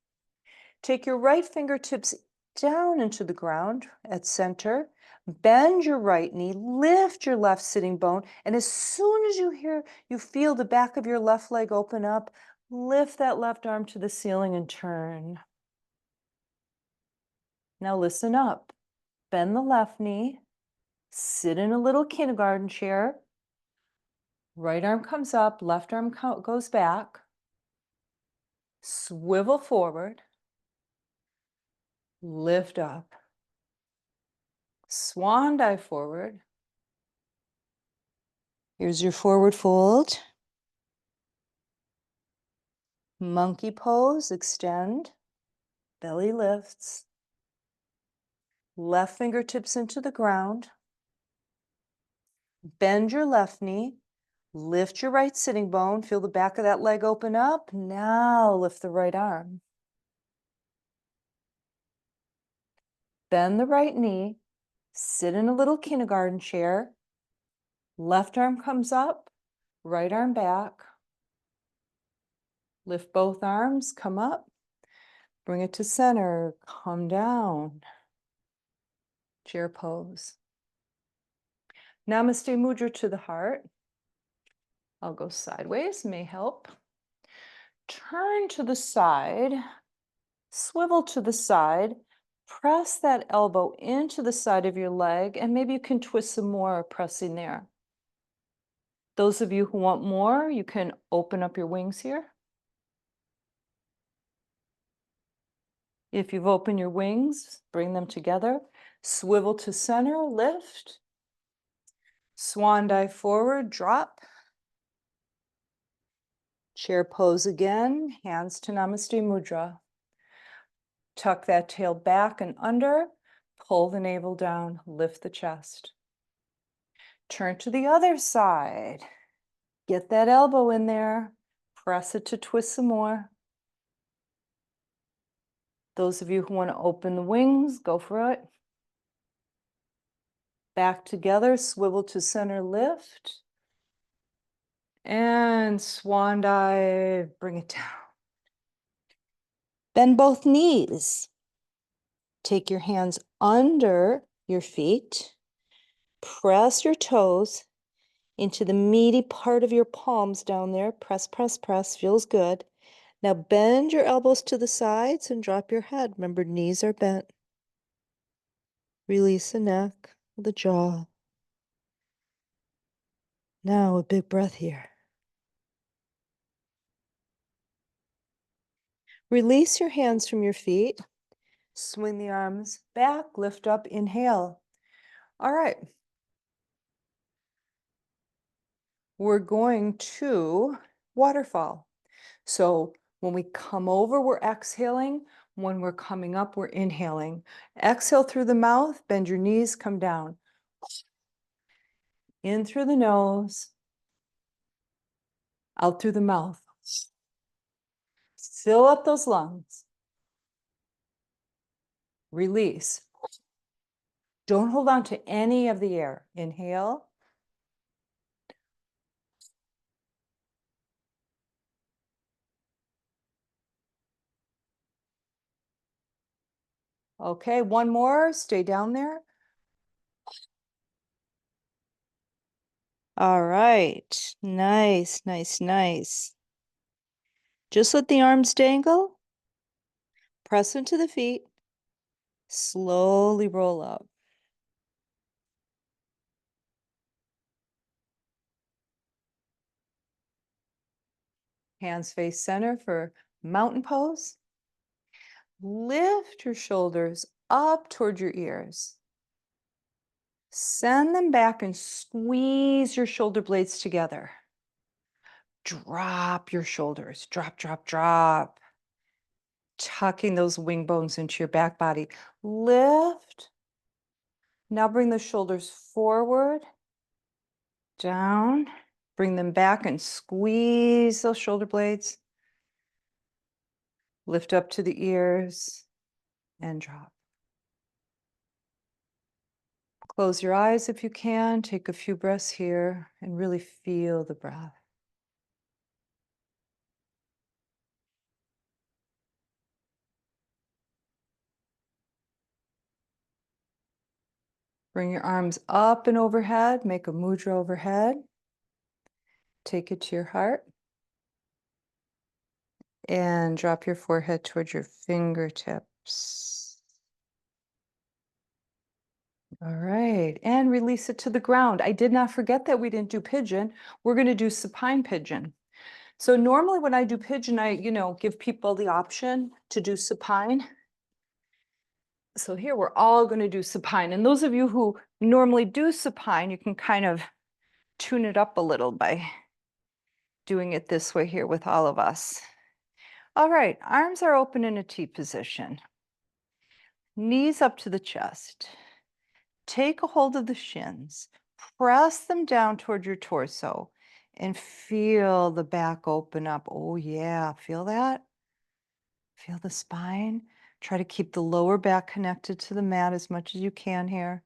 Take your right fingertips down into the ground at center. Bend your right knee, lift your left sitting bone, and as soon as you feel the back of your left leg open up, lift that left arm to the ceiling and turn. Now listen up. Bend the left knee, sit in a little kindergarten chair. Right arm comes up, left arm goes back. Swivel forward. Lift up. Swan dive forward. Here's your forward fold. Monkey pose, extend. Belly lifts. Left fingertips into the ground. Bend your left knee. Lift your right sitting bone. Feel the back of that leg open up. Now lift the right arm. Bend the right knee. Sit in a little kindergarten chair. Left arm comes up. Right arm back. Lift both arms. Come up. Bring it to center. Come down. Chair pose. Namaste Mudra to the heart. I'll go sideways, may help. Turn to the side, swivel to the side, press that elbow into the side of your leg, and maybe you can twist some more pressing there. Those of you who want more, you can open up your wings here. If you've opened your wings, bring them together. Swivel to center, lift. Swan dive forward, drop. Chair pose again, hands to Namaste Mudra. Tuck that tail back and under, pull the navel down, lift the chest. Turn to the other side. Get that elbow in there, press it to twist some more. Those of you who want to open the wings, go for it. Back together, swivel to center, lift. And swan dive, bring it down. Bend both knees. Take your hands under your feet. Press your toes into the meaty part of your palms down there. Press, press, press. Feels good. Now bend your elbows to the sides and drop your head. Remember, knees are bent. Release the neck, the jaw. Now a big breath here. Release your hands from your feet. Swing the arms back, lift up, inhale. All right. We're going to waterfall. So when we come over, we're exhaling. When we're coming up, we're inhaling. Exhale through the mouth, bend your knees, come down. In through the nose, out through the mouth. Fill up those lungs. Release. Don't hold on to any of the air. Inhale. Okay, one more. Stay down there. All right. Nice, nice, nice. Just let the arms dangle. Press into the feet. Slowly roll up. Hands face center for mountain pose. Lift your shoulders up toward your ears. Send them back and squeeze your shoulder blades together. Drop your shoulders. Drop, drop, drop. tucking those wing bones into your back body. Lift. Now bring the shoulders forward, down. Bring them back and squeeze those shoulder blades. Lift up to the ears and drop. Close your eyes if you can. Take a few breaths here and really feel the breath. Bring your arms up and overhead. Make a mudra overhead. Take it to your heart. And drop your forehead towards your fingertips. All right. And release it to the ground. I did not forget that we didn't do pigeon. We're going to do supine pigeon. So normally when I do pigeon, I, give people the option to do supine. So here we're all going to do supine. And those of you who normally do supine, you can kind of tune it up a little by doing it this way here with all of us. All right, arms are open in a T position. Knees up to the chest. Take a hold of the shins. Press them down toward your torso and feel the back open up. Oh yeah, feel that? Feel the spine. Try to keep the lower back connected to the mat as much as you can here.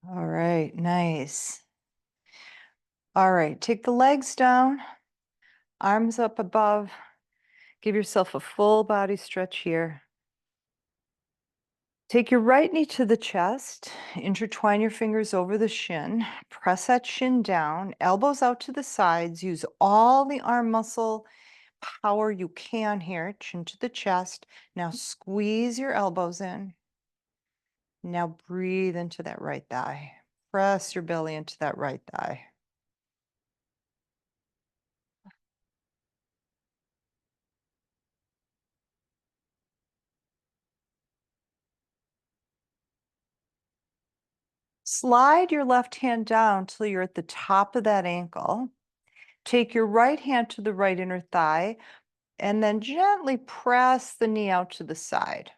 All right, nice. All right, take the legs down, arms up above. Give yourself a full body stretch here. Take your right knee to the chest, intertwine your fingers over the shin, press that shin down, elbows out to the sides, use all the arm muscle power you can here, chin to the chest. Now squeeze your elbows in. Now breathe into that right thigh. Press your belly into that right thigh. Slide your left hand down till you're at the top of that ankle. Take your right hand to the right inner thigh and then gently press the knee out to the side.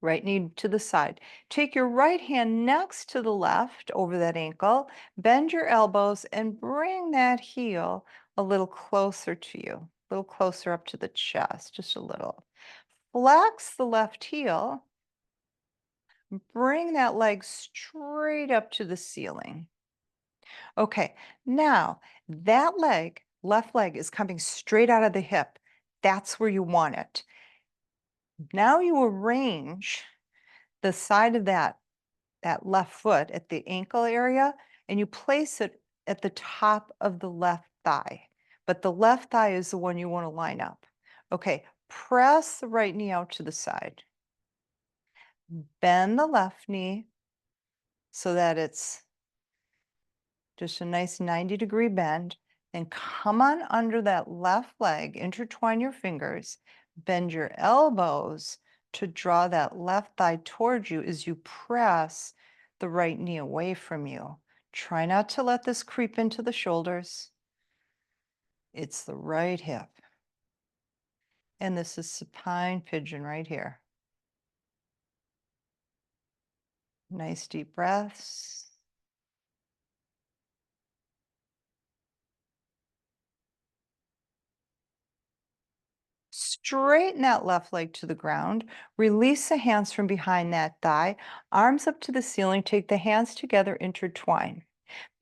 Right knee to the side. Take your right hand next to the left over that ankle, bend your elbows and bring that heel a little closer to you, a little closer up to the chest, just a little. Flex the left heel, bring that leg straight up to the ceiling. Okay, now that leg, left leg is coming straight out of the hip. That's where you want it. Now you arrange the side of that left foot at the ankle area, and you place it at the top of the left thigh. But the left thigh is the one you want to line up. Okay, press the right knee out to the side. Bend the left knee so that it's just a nice 90-degree bend. Then come on under that left leg, intertwine your fingers, bend your elbows to draw that left thigh towards you as you press the right knee away from you. Try not to let this creep into the shoulders. It's the right hip. And this is supine pigeon right here. Nice deep breaths. Straighten that left leg to the ground. Release the hands from behind that thigh. Arms up to the ceiling. Take the hands together, intertwine.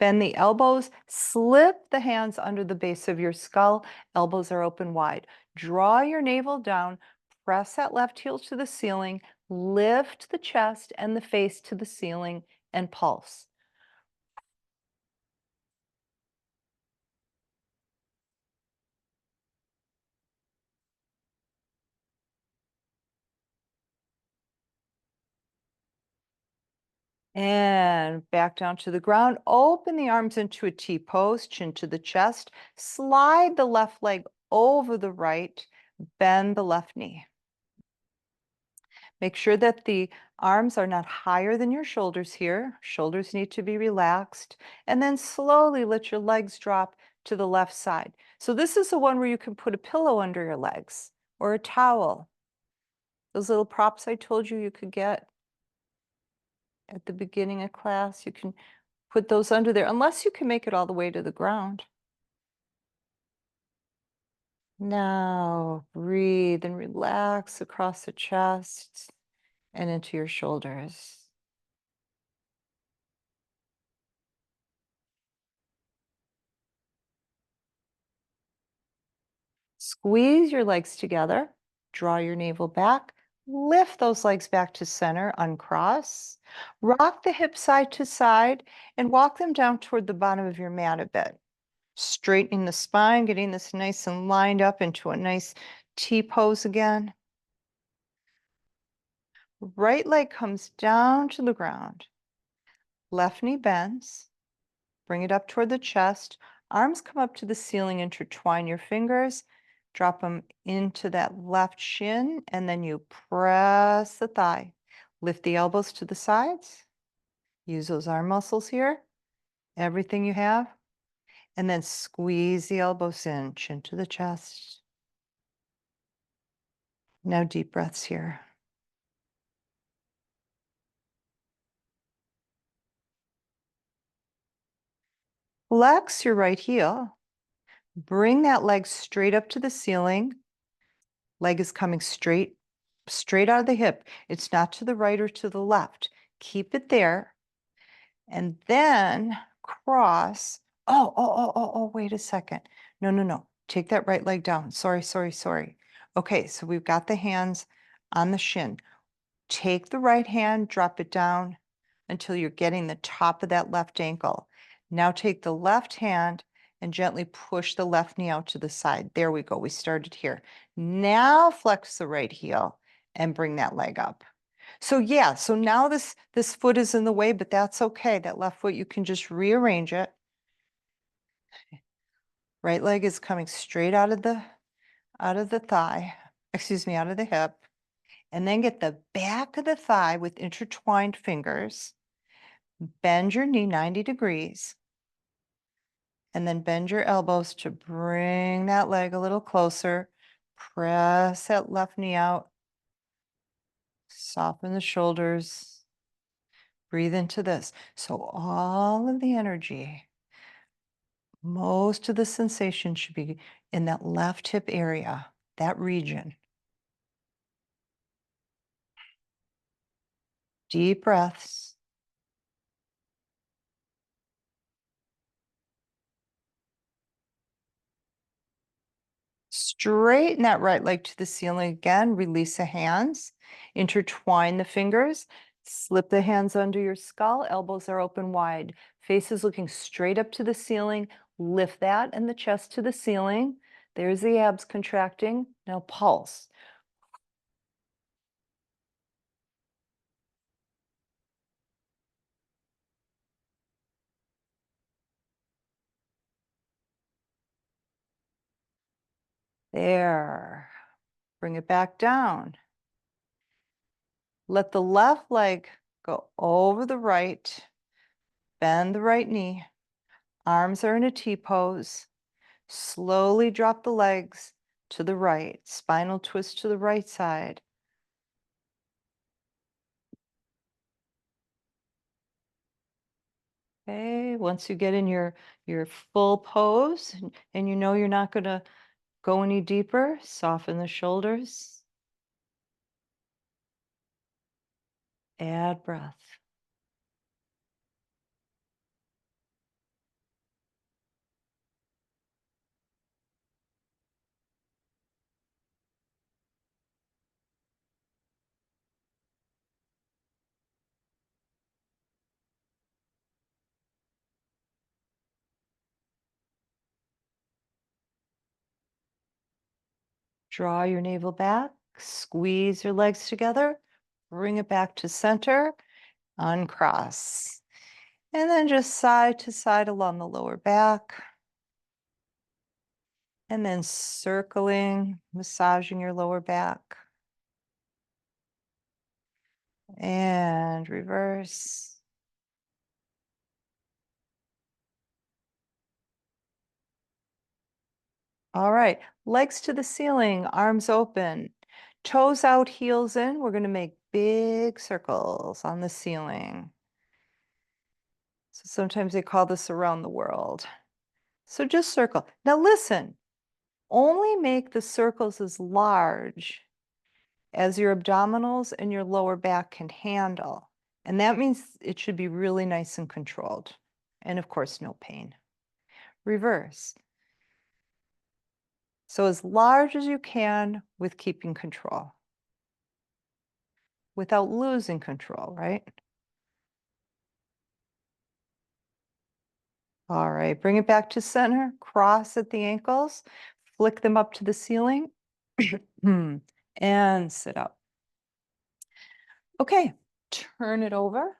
Bend the elbows. Slip the hands under the base of your skull. Elbows are open wide. Draw your navel down. Press that left heel to the ceiling. Lift the chest and the face to the ceiling and pulse. And back down to the ground. Open the arms into a T pose, chin to the chest. Slide the left leg over the right. Bend the left knee. Make sure that the arms are not higher than your shoulders here. Shoulders need to be relaxed. And then slowly let your legs drop to the left side. So this is the one where you can put a pillow under your legs or a towel. Those little props I told you you could get at the beginning of class, you can put those under there, unless you can make it all the way to the ground. Now breathe and relax across the chest and into your shoulders. Squeeze your legs together, draw your navel back, lift those legs back to center, uncross, rock the hips side to side, and walk them down toward the bottom of your mat a bit. Straightening the spine, getting this nice and lined up into a nice T pose again. Right leg comes down to the ground. Left knee bends. Bring it up toward the chest. Arms come up to the ceiling. Intertwine your fingers. Drop them into that left shin, and then you press the thigh. Lift the elbows to the sides. Use those arm muscles here. Everything you have. And then squeeze the elbows in, chin to the chest. Now deep breaths here. Flex your right heel. Bring that leg straight up to the ceiling. Leg is coming straight out of the hip. It's not to the right or to the left. Keep it there. And then cross. Oh, wait a second. No. Take that right leg down. Sorry. Okay, so we've got the hands on the shin. Take the right hand, drop it down until you're getting the top of that left ankle. Now take the left hand and gently push the left knee out to the side. There we go. We started here. Now flex the right heel and bring that leg up. So yeah, so now this foot is in the way, but that's okay. That left foot, you can just rearrange it. Right leg is coming straight out of the thigh, excuse me, out of the hip. And then get the back of the thigh with intertwined fingers. Bend your knee 90 degrees. And then bend your elbows to bring that leg a little closer. Press that left knee out. Soften the shoulders. Breathe into this. So all of the energy, most of the sensation should be in that left hip area, that region. Deep breaths. Straighten that right leg to the ceiling again. Release the hands. Intertwine the fingers. Slip the hands under your skull. Elbows are open wide. Face is looking straight up to the ceiling. Lift that and the chest to the ceiling. There's the abs contracting. Now pulse. There. Bring it back down. Let the left leg go over the right. Bend the right knee. Arms are in a T pose. Slowly drop the legs to the right. Spinal twist to the right side. Okay, once you get in your full pose and you know you're not going to go any deeper, soften the shoulders. Add breath. Draw your navel back, squeeze your legs together, bring it back to center, uncross. And then just side to side along the lower back. And then circling, massaging your lower back. And reverse. All right, legs to the ceiling, arms open, toes out, heels in. We're going to make big circles on the ceiling. So sometimes they call this around the world. So just circle. Now listen, only make the circles as large as your abdominals and your lower back can handle. And that means it should be really nice and controlled. And of course, no pain. Reverse. So as large as you can with keeping control, without losing control, right? All right, bring it back to center, cross at the ankles, flick them up to the ceiling, and sit up. Okay, turn it over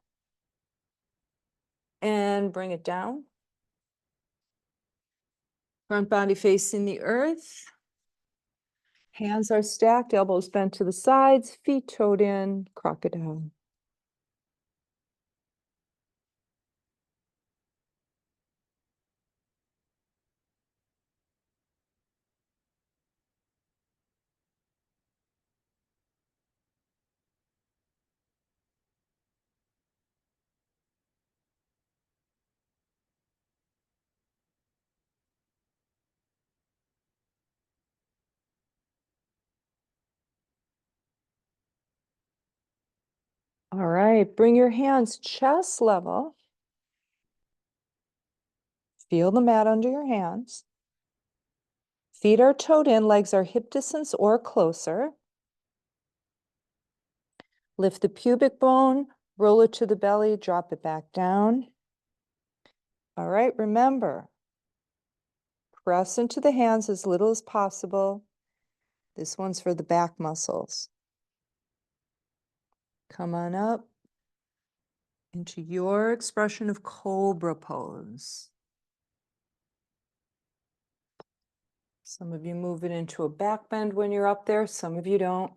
and bring it down. Front body facing the earth. Hands are stacked, elbows bent to the sides, feet toed in, crocodile. All right, bring your hands chest level. Feel the mat under your hands. Feet are toed in, legs are hip distance or closer. Lift the pubic bone, roll it to the belly, drop it back down. All right, remember, press into the hands as little as possible. This one's for the back muscles. Come on up into your expression of cobra pose. Some of you move it into a back bend when you're up there, some of you don't.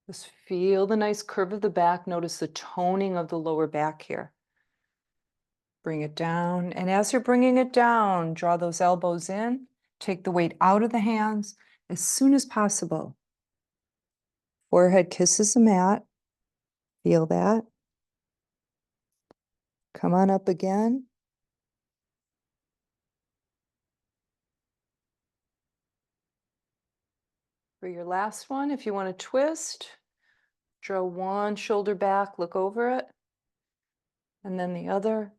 Just feel the nice curve of the back. Notice the toning of the lower back here. Bring it down. And as you're bringing it down, draw those elbows in. Take the weight out of the hands as soon as possible. Forehead kisses the mat. Feel that. Come on up again. For your last one, if you want to twist, draw one shoulder back, look over it, and then the other.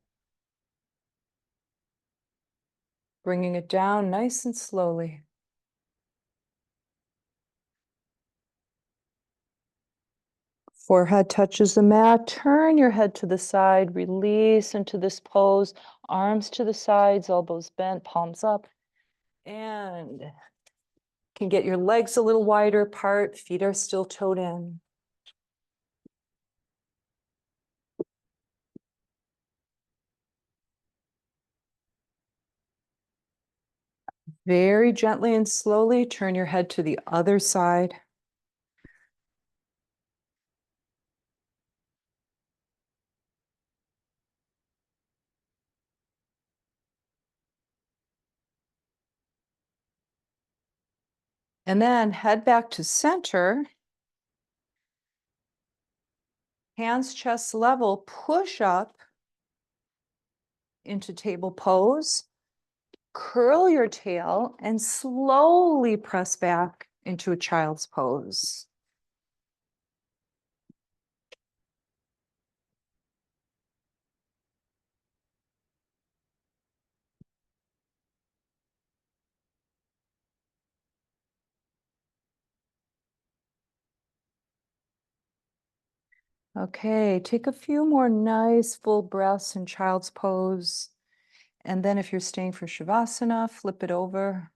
Bringing it down nice and slowly. Forehead touches the mat. Turn your head to the side. Release into this pose. Arms to the sides, elbows bent, palms up. And can get your legs a little wider apart. Feet are still toed in. Very gently and slowly turn your head to the other side. And then head back to center. Hands chest level, push up into table pose. Curl your tail and slowly press back into a child's pose. Okay, take a few more nice full breaths in child's pose. And then if you're staying for Shavasana, flip it over.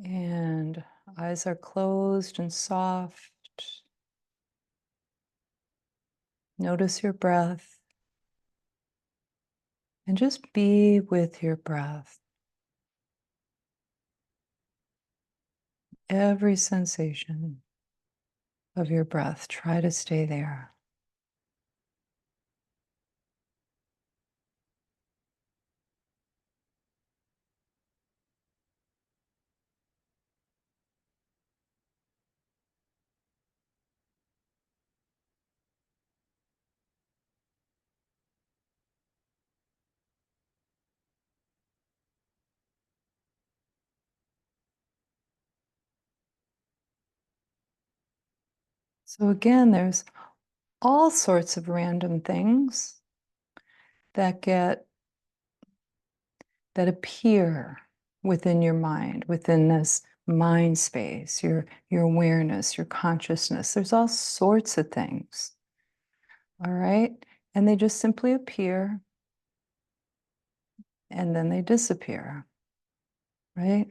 And Eyes are closed and soft. Notice your breath and just be with your breath. Every sensation of your breath, try to stay there. So again, there's all sorts of random things that appear within your mind, within this mind space, your awareness, your consciousness. There's all sorts of things. All right? And they just simply appear and then they disappear. Right?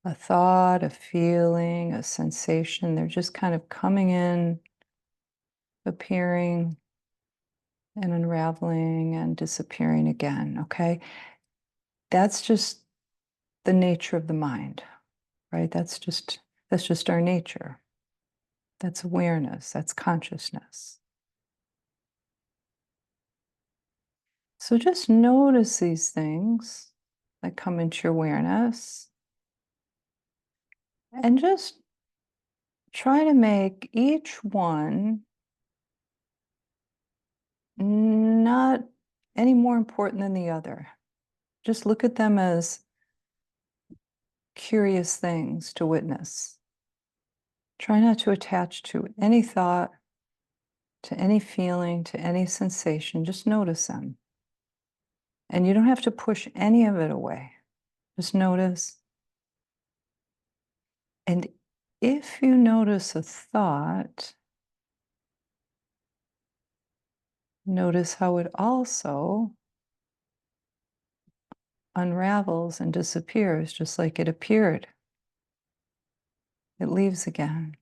A thought, a feeling, a sensation, they're just kind of coming in, appearing and unraveling and disappearing again. Okay? That's just the nature of the mind, right? That's just our nature. That's awareness, that's consciousness. So just notice these things that come into your awareness and just try to make each one not any more important than the other. Just look at them as curious things to witness. Try not to attach to any thought, to any feeling, to any sensation. Just notice them. And you don't have to push any of it away. Just notice. And if you notice a thought, notice how it also unravels and disappears just like it appeared. It leaves again.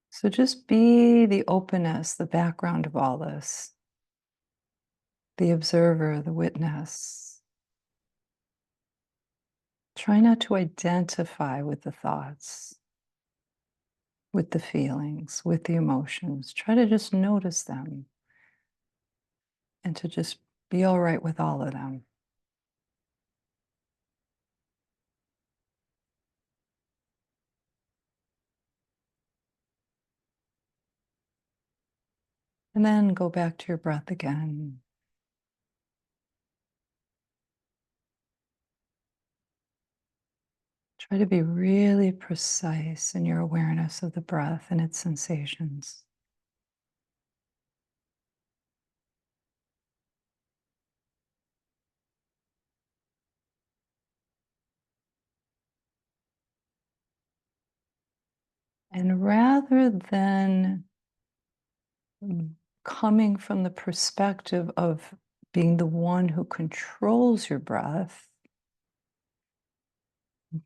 So just be the openness, the background of all this, the observer, the witness. Try not to identify with the thoughts, with the feelings, with the emotions. Try to just notice them and to just be all right with all of them. And then go back to your breath again. Try to be really precise in your awareness of the breath and its sensations. And rather than coming from the perspective of being the one who controls your breath,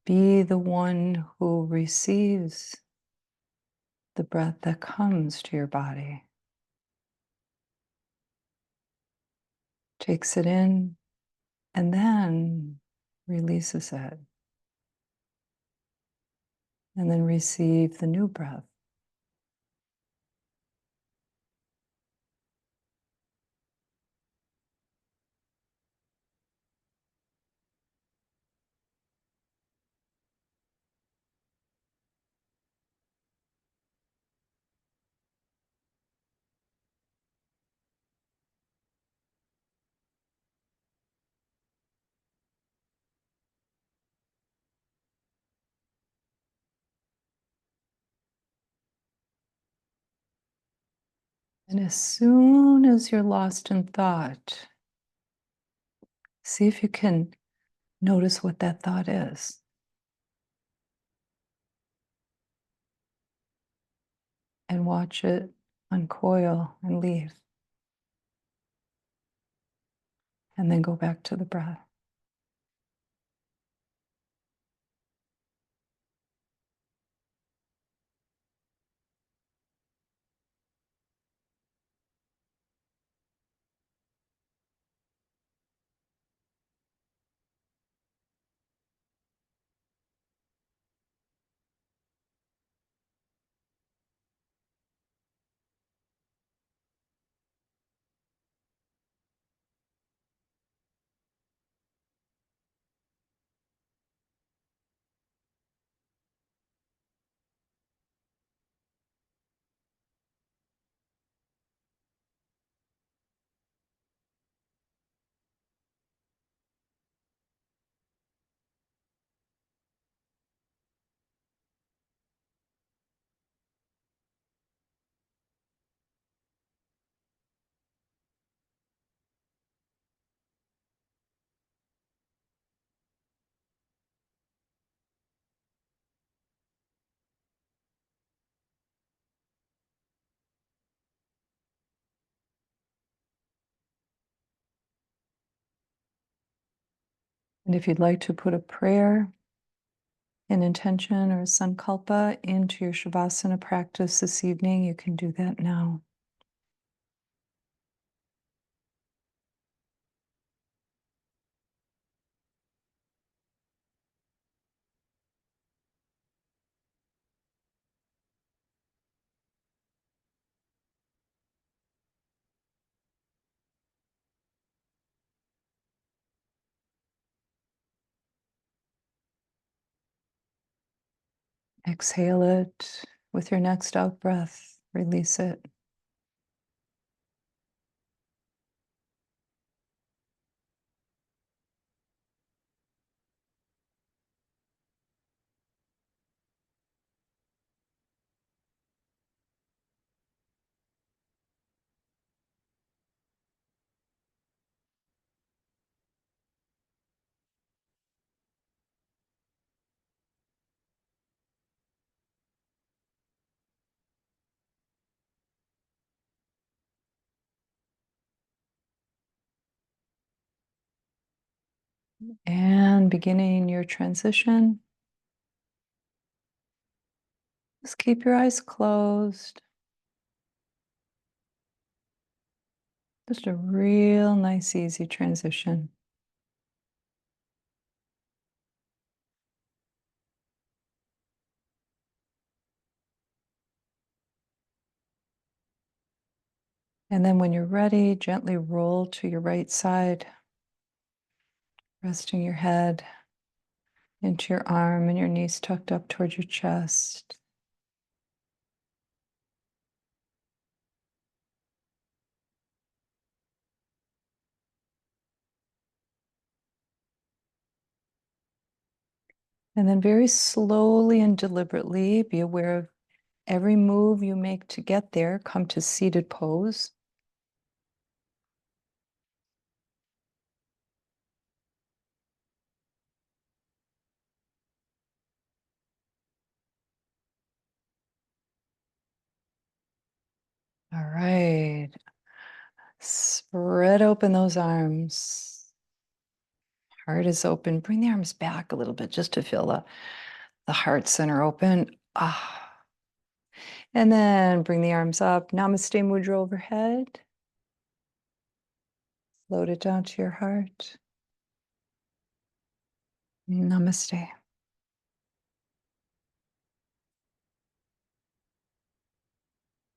be the one who receives the breath that comes to your body. Takes it in and then releases it. And then receive the new breath. And as soon as you're lost in thought, see if you can notice what that thought is. And watch it uncoil and leave. And then go back to the breath. And if you'd like to put a prayer, an intention, or a sankalpa into your Shavasana practice this evening, you can do that now. Exhale it with your next out breath. Release it. And beginning your transition, just keep your eyes closed. Just a real nice, easy transition. And then when you're ready, gently roll to your right side, resting your head into your arm and your knees tucked up towards your chest. And then very slowly and deliberately be aware of every move you make to get there. Come to seated pose. All right. Spread open those arms. Heart is open. Bring the arms back a little bit just to feel the heart center open. Ah. And then bring the arms up. Namaste Mudra overhead. Float it down to your heart. Namaste.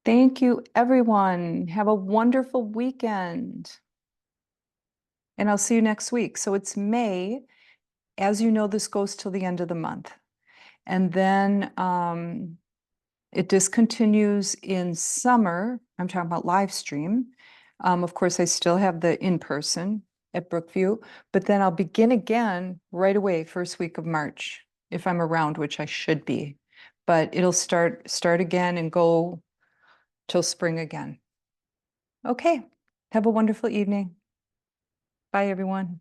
Thank you, everyone. Have a wonderful weekend. And I'll see you next week. So it's May. As you know, this goes till the end of the month. And then it discontinues in summer. I'm talking about live stream. Of course, I still have the in-person at Brookview, but then I'll begin again right away, first week of March, if I'm around, which I should be. But it'll start again and go till spring again. Okay, have a wonderful evening. Bye, everyone.